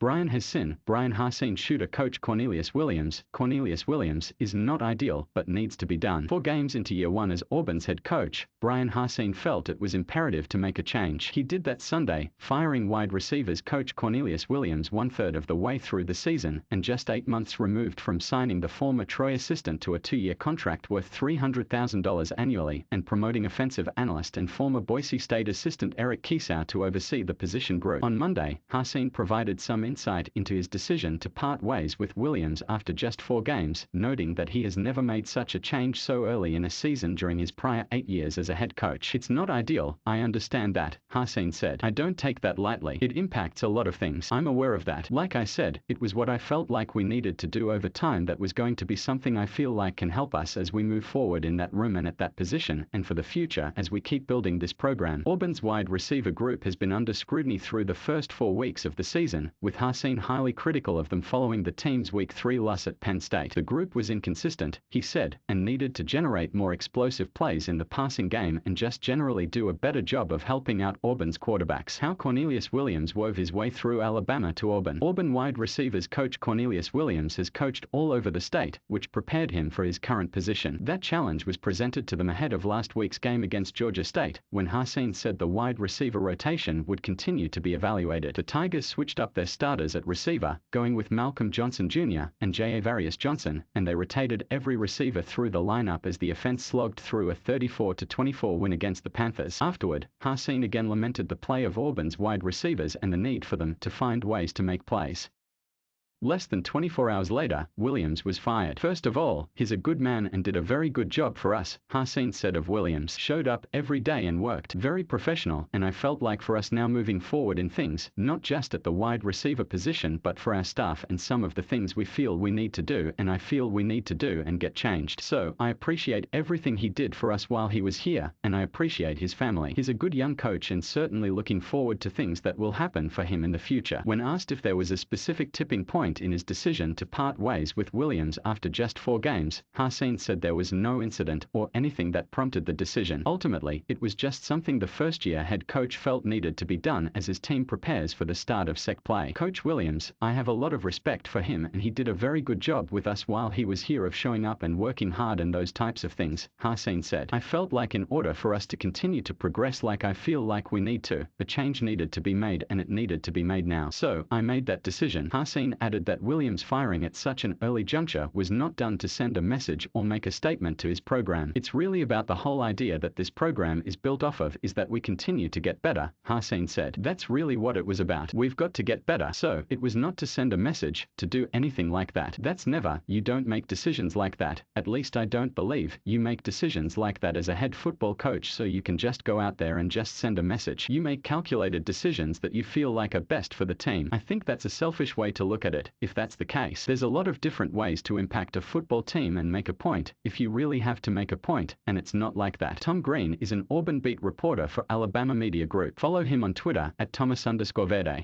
Bryan Harsin shooter coach Cornelius Williams. Cornelius Williams is not ideal but needs to be done. 4 games into year 1 as Auburn's head coach, Bryan Harsin felt it was imperative to make a change. He did that Sunday, firing wide receivers coach Cornelius Williams 1/3 of the way through the season and just 8 months removed from signing the former Troy assistant to a 2-year contract worth $300,000 annually and promoting offensive analyst and former Boise State assistant Eric Kiesau to oversee the position group. On Monday, Hassin provided some insight into his decision to part ways with Williams after just 4 games, noting that he has never made such a change so early in a season during his prior 8 years as a head coach. "It's not ideal, I understand that," Hassin said. "I don't take that lightly. It impacts a lot of things. I'm aware of that. Like I said, it was what I felt like we needed to do over time that was going to be something I feel like can help us as we move forward in that room and at that position, and for the future as we keep building this program." Auburn's wide receiver group has been under scrutiny through the first 4 weeks of the season, with Hassin highly critical of them following the team's Week 3 loss at Penn State. "The group was inconsistent," he said, "and needed to generate more explosive plays in the passing game and just generally do a better job of helping out Auburn's quarterbacks." How Cornelius Williams wove his way through Alabama to Auburn. Auburn wide receivers coach Cornelius Williams has coached all over the state, which prepared him for his current position. That challenge was presented to them ahead of last week's game against Georgia State, when Hassin said the wide receiver rotation would continue to be evaluated. The Tigers switched up their starters at receiver, going with Malcolm Johnson Jr. and J.A. Johnson, and they rotated every receiver through the lineup as the offense slogged through a 34-24 win against the Panthers. Afterward, Hassin again lamented the play of Auburn's wide receivers and the need for them to find ways to make plays. Less than 24 hours later, Williams was fired. "First of all, he's a good man and did a very good job for us," Hassin said of Williams. "Showed up every day and worked. Very professional, and I felt like for us now moving forward in things, not just at the wide receiver position but for our staff and some of the things we feel we need to do and I feel we need to do and get changed. So, I appreciate everything he did for us while he was here, and I appreciate his family. He's a good young coach and certainly looking forward to things that will happen for him in the future." When asked if there was a specific tipping point in his decision to part ways with Williams after just 4 games, Hassin said there was no incident or anything that prompted the decision. "Ultimately, it was just something the first-year head coach felt needed to be done as his team prepares for the start of SEC play. Coach Williams, I have a lot of respect for him and he did a very good job with us while he was here of showing up and working hard and those types of things," Hassin said. "I felt like in order for us to continue to progress like I feel like we need to, a change needed to be made and it needed to be made now. So, I made that decision." Hassin added that Williams firing at such an early juncture was not done to send a message or make a statement to his program. "It's really about the whole idea that this program is built off of is that we continue to get better," Hassin said. "That's really what it was about. We've got to get better. So, it was not to send a message, to do anything like that. That's never, you don't make decisions like that. At least I don't believe you make decisions like that as a head football coach so you can just go out there and just send a message. You make calculated decisions that you feel like are best for the team. I think that's a selfish way to look at it. If that's the case, there's a lot of different ways to impact a football team and make a point, if you really have to make a point, and it's not like that." Tom Green is an Auburn beat reporter for Alabama Media Group. Follow him on Twitter at Thomas_Verde.